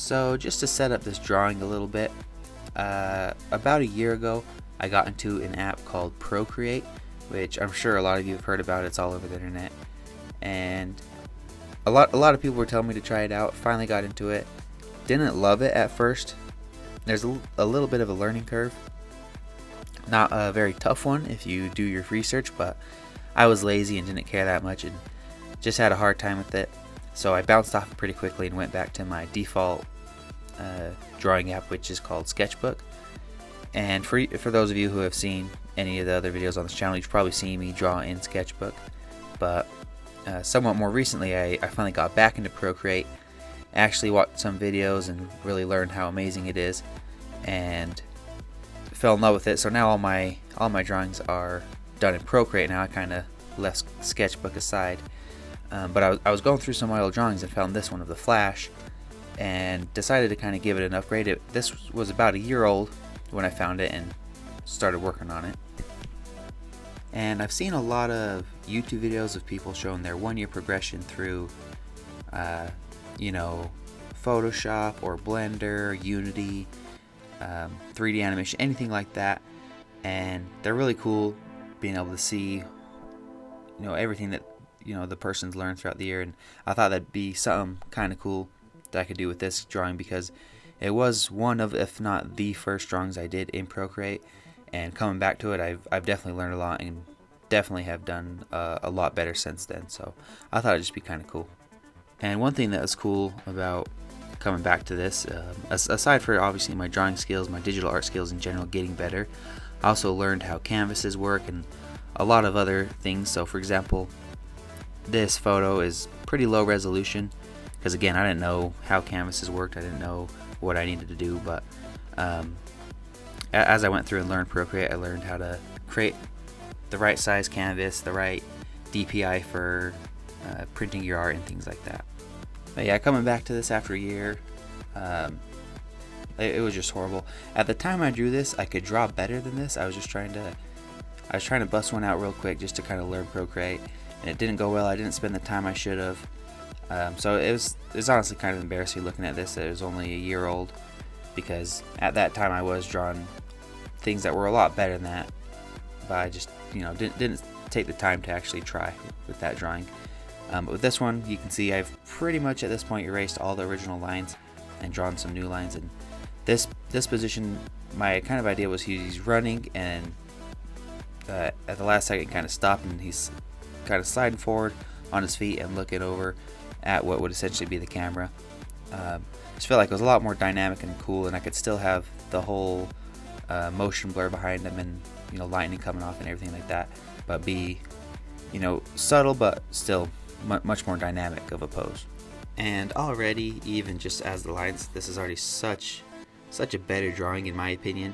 So just to set up this drawing a little bit, about a year ago I got into an app called Procreate, which I'm sure a lot of you have heard about. It's all over the internet, and a lot of people were telling me to try it out. Finally got into it. Didn't love it at first. There's a little bit of a learning curve. Not a very tough one if you do your research, but I was lazy and didn't care that much and just had a hard time with it. So I bounced off it pretty quickly and went back to my default drawing app, which is called Sketchbook. And for those of you who have seen any of the other videos on this channel, you've probably seen me draw in Sketchbook. But somewhat more recently, I finally got back into Procreate, actually watched some videos and really learned how amazing it is, and fell in love with it. So now all my drawings are done in Procreate. Now I kind of left Sketchbook aside. But I was going through some of my old drawings and found this one of the Flash, and decided to kind of give it an upgrade. This was about a year old when I found it and started working on it. And I've seen a lot of YouTube videos of people showing their 1-year progression through, Photoshop or Blender, Unity, 3D animation, anything like that. And they're really cool being able to see, everything that the person's learned throughout the year. And I thought that'd be something kind of cool that I could do with this drawing, because it was one of, if not the first drawings I did in Procreate. And coming back to it, I've definitely learned a lot and definitely have done a lot better since then. So I thought it'd just be kind of cool. And one thing that was cool about coming back to this, aside for obviously my drawing skills, my digital art skills in general getting better, I also learned how canvases work and a lot of other things. So for example, this photo is pretty low resolution because, again, I didn't know how canvases worked. I didn't know what I needed to do, but as I went through and learned Procreate, I learned how to create the right size canvas, the right DPI for printing your art and things like that. But yeah, coming back to this after a year, it was just horrible. At the time I drew this, I could draw better than this. I was trying to bust one out real quick just to kind of learn Procreate, and it didn't go well. I didn't spend the time I should have. So it was honestly kind of embarrassing looking at this. It was only a year old, because at that time I was drawing things that were a lot better than that, but I just didn't take the time to actually try with that drawing. But with this one, you can see I've pretty much at this point erased all the original lines and drawn some new lines. And this position, my kind of idea was he's running and at the last second kind of stopped, and he's kind of sliding forward on his feet and looking over at what would essentially be the camera. Just felt like it was a lot more dynamic and cool, and I could still have the whole motion blur behind him and lightning coming off and everything like that, but be subtle but still much more dynamic of a pose. And already, even just as the lines, this is already such a better drawing in my opinion.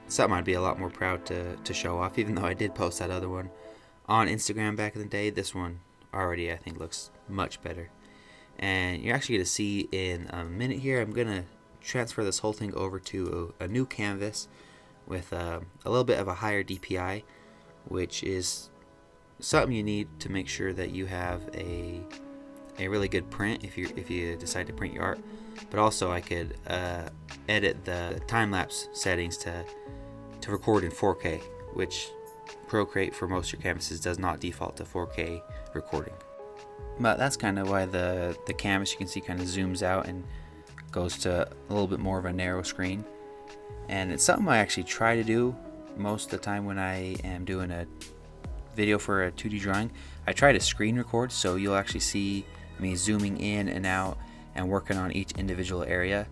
Something I'd be a lot more proud to show off, even though I did post that other one on Instagram back in the day. This one already I think looks much better, and you're actually going to see in a minute here. I'm going to transfer this whole thing over to a new canvas with a little bit of a higher DPI, which is something you need to make sure that you have a really good print if you decide to print your art. But also I could edit the time-lapse settings to record in 4K, which Procreate for most of your canvases does not default to 4K recording. But that's kind of why the canvas, you can see, kind of zooms out and goes to a little bit more of a narrow screen. And it's something I actually try to do most of the time when I am doing a video for a 2D drawing. I try to screen record, so you'll actually see me zooming in and out and working on each individual area.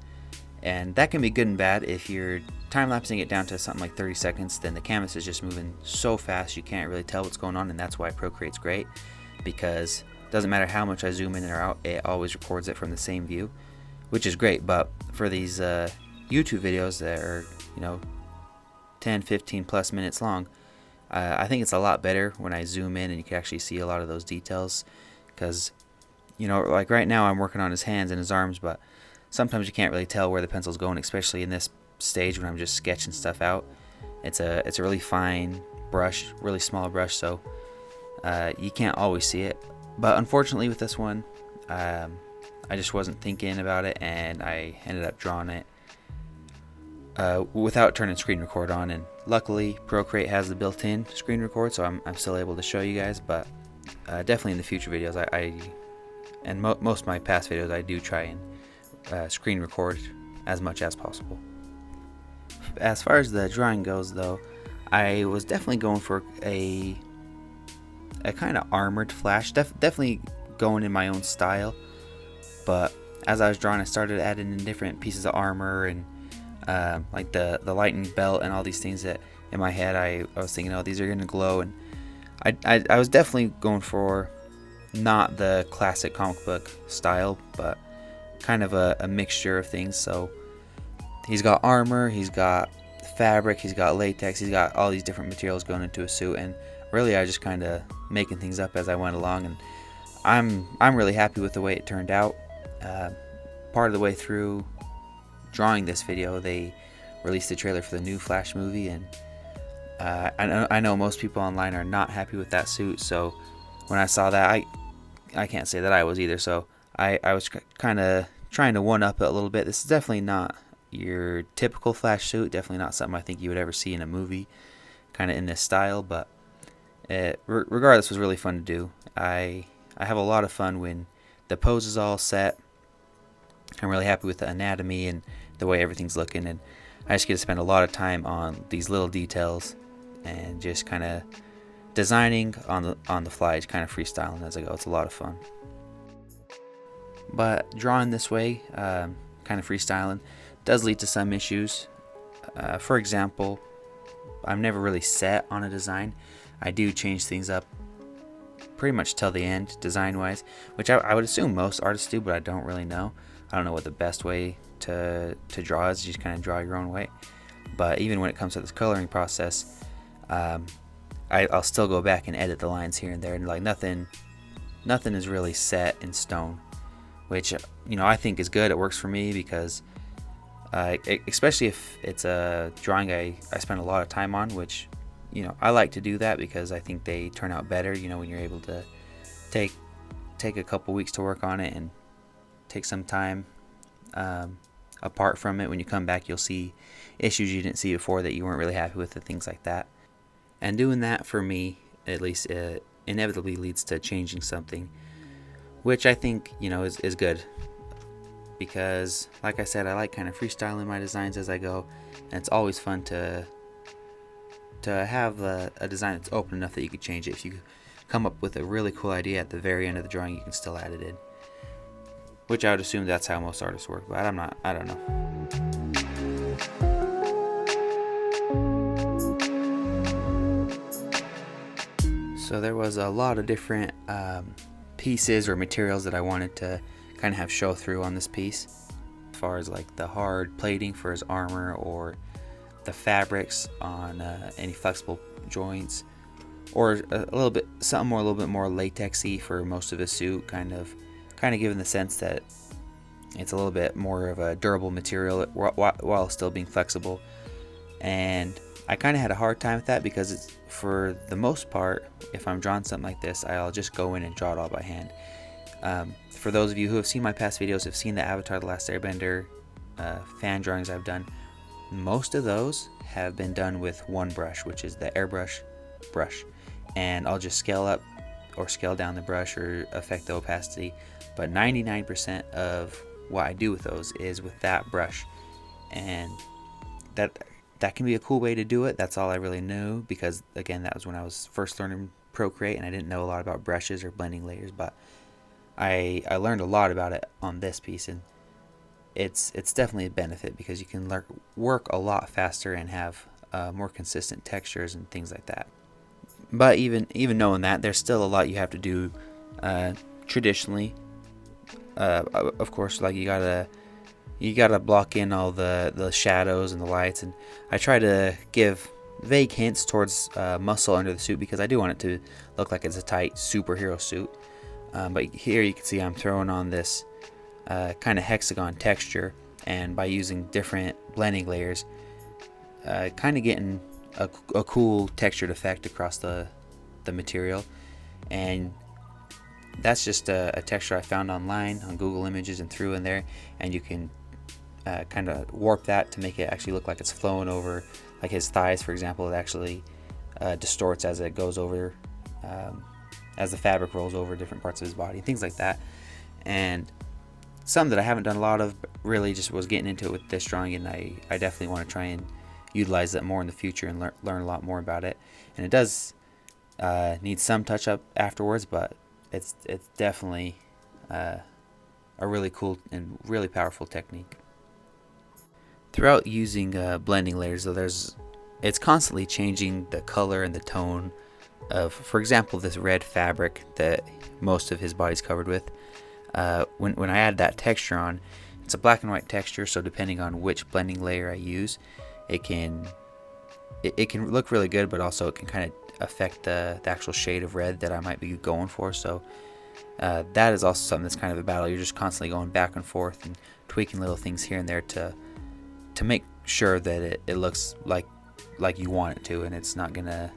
And that can be good and bad if you're time-lapsing it down to something like 30 seconds, then the canvas is just moving so fast you can't really tell what's going on, and that's why Procreate's great, because it doesn't matter how much I zoom in or out, it always records it from the same view, which is great. But for these YouTube videos that are, 10, 15 plus minutes long, I think it's a lot better when I zoom in and you can actually see a lot of those details, because like right now I'm working on his hands and his arms, but sometimes you can't really tell where the pencil's going, especially in this stage when I'm just sketching stuff out. It's a really fine brush, really small brush, so you can't always see it. But unfortunately with this one, I just wasn't thinking about it, and I ended up drawing it without turning screen record on. And luckily Procreate has the built-in screen record, so I'm still able to show you guys. But definitely in the future videos, and most of my past videos, I do try and screen record as much as possible. As far as the drawing goes, though, I was definitely going for a kind of armored flash, definitely going in my own style. But as I was drawing, I started adding in different pieces of armor and like the lightning belt and all these things that in my head I was thinking, oh, these are gonna glow. And I was definitely going for not the classic comic book style, but kind of a mixture of things. So he's got armor, he's got fabric, he's got latex, he's got all these different materials going into a suit, and really I just kind of making things up as I went along, and I'm really happy with the way it turned out. Part of the way through drawing this video, they released the trailer for the new Flash movie, and I know most people online are not happy with that suit. So when I saw that, I can't say that I was either. So I was kind of trying to one-up it a little bit. This is definitely not your typical Flash suit, definitely not something I think you would ever see in a movie kind of in this style, but regardless, it was really fun to do. I have a lot of fun when the pose is all set. I'm really happy with the anatomy and the way everything's looking, and I just get to spend a lot of time on these little details and just kind of designing on the fly, just kind of freestyling as I go. It's a lot of fun. But drawing this way, kind of freestyling, does lead to some issues. For example, I'm never really set on a design. I do change things up pretty much till the end, design-wise, which I would assume most artists do, but I don't really know. I don't know what the best way to draw is. You just kind of draw your own way. But even when it comes to this coloring process, I'll still go back and edit the lines here and there, and like nothing is really set in stone, which I think is good. It works for me because especially if it's a drawing I spend a lot of time on, which I like to do that because I think they turn out better. When you're able to take a couple weeks to work on it and take some time apart from it. When you come back, you'll see issues you didn't see before that you weren't really happy with, and things like that. And doing that, for me at least, inevitably leads to changing something, which I think is good, because like I said, I like kind of freestyling my designs as I go, and it's always fun to have a design that's open enough that you could change it. If you come up with a really cool idea at the very end of the drawing, you can still add it in, which I would assume that's how most artists work, but I don't know. So there was a lot of different pieces or materials that I wanted to kind of have show through on this piece, as far as like the hard plating for his armor, or the fabrics on any flexible joints, or a little bit more latexy for most of his suit, kind of giving the sense that it's a little bit more of a durable material while still being flexible. And I kind of had a hard time with that because it's, for the most part, if I'm drawing something like this, I'll just go in and draw it all by hand. For those of you who have seen my past videos, have seen the Avatar: The Last Airbender fan drawings I've done, most of those have been done with one brush, which is the airbrush brush, and I'll just scale up or scale down the brush or affect the opacity. But 99% of what I do with those is with that brush, and that can be a cool way to do it. That's all I really knew, because again, that was when I was first learning Procreate and I didn't know a lot about brushes or blending layers, but I learned a lot about it on this piece. And it's definitely a benefit because you can work a lot faster and have more consistent textures and things like that. But even knowing that, there's still a lot you have to do traditionally. Of course, like you gotta block in all the shadows and the lights, and I try to give vague hints towards muscle under the suit because I do want it to look like it's a tight superhero suit. But here you can see I'm throwing on this kind of hexagon texture, and by using different blending layers, kind of getting a cool textured effect across the material. And that's just a texture I found online on Google Images and threw in there, and you can kind of warp that to make it actually look like it's flowing over, like his thighs, for example. It actually distorts as it goes over, as the fabric rolls over different parts of his body, things like that. And some that I haven't done a lot of, but really just was getting into it with this drawing, and I definitely want to try and utilize that more in the future and learn a lot more about it. And it does need some touch up afterwards, but it's definitely a really cool and really powerful technique. Throughout using blending layers, though, it's constantly changing the color and the tone of, for example, this red fabric that most of his body's covered with. When I add that texture on, it's a black and white texture, so depending on which blending layer I use, it can look really good, but also it can kind of affect the actual shade of red that I might be going for. So that is also something that's kind of a battle. You're just constantly going back and forth and tweaking little things here and there to make sure that it looks like you want it to, and it's not gonna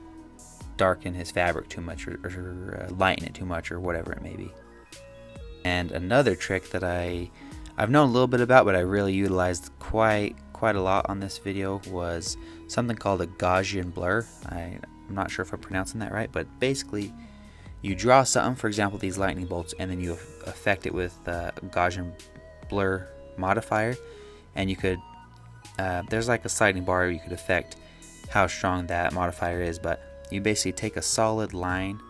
darken his fabric too much or lighten it too much or whatever it may be. And another trick that I've known a little bit about, but I really utilized quite a lot on this video, was something called a Gaussian blur. I'm not sure if I'm pronouncing that right, but basically you draw something, for example these lightning bolts, and then you affect it with a Gaussian blur modifier, and you could there's like a sliding bar where you could affect how strong that modifier is, but you basically take a solid line,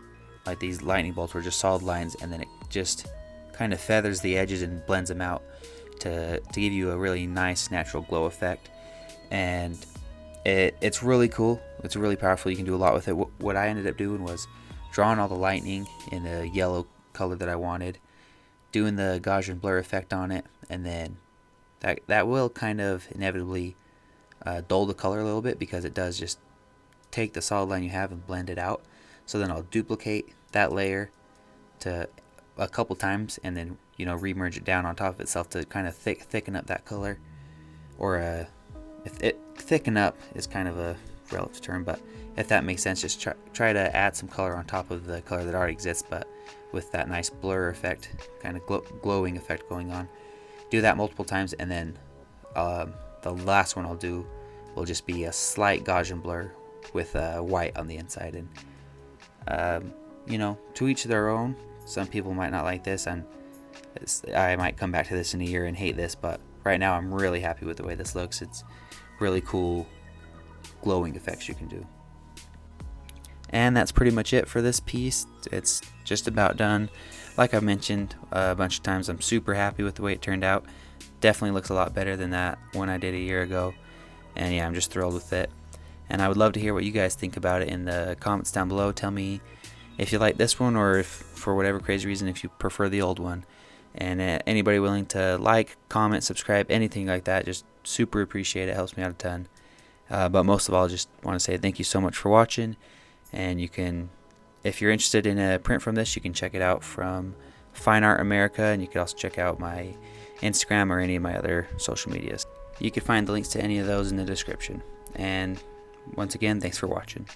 like these lightning bolts were just solid lines, and then it just kind of feathers the edges and blends them out to give you a really nice natural glow effect. And it's really cool, it's really powerful. You can do a lot with it. What I ended up doing was drawing all the lightning in the yellow color that I wanted, doing the Gaussian blur effect on it, and then that will kind of inevitably dull the color a little bit because it does just take the solid line you have and blend it out. So then I'll duplicate that layer to a couple times, and then remerge it down on top of itself to kind of thicken up that color. Or thicken up is kind of a relative term, but if that makes sense, just try to add some color on top of the color that already exists, but with that nice blur effect, kind of glowing effect going on. Do that multiple times, and then the last one I'll do will just be a slight Gaussian blur with white on the inside. And to each their own. Some people might not like this, and I might come back to this in a year and hate this, but right now I'm really happy with the way this looks. It's really cool glowing effects you can do. And that's pretty much it for this piece. It's just about done. Like I've mentioned a bunch of times, I'm super happy with the way it turned out. Definitely looks a lot better than that one I did a year ago, and yeah, I'm just thrilled with it. And I would love to hear what you guys think about it in the comments down below. Tell me if you like this one, or if for whatever crazy reason if you prefer the old one. And anybody willing to like, comment, subscribe, anything like that, just super appreciate it. Helps me out a ton. But most of all, just want to say thank you so much for watching. And you can, if you're interested in a print from this, you can check it out from Fine Art America, and you can also check out my Instagram or any of my other social medias. You can find the links to any of those in the description. And once again, thanks for watching.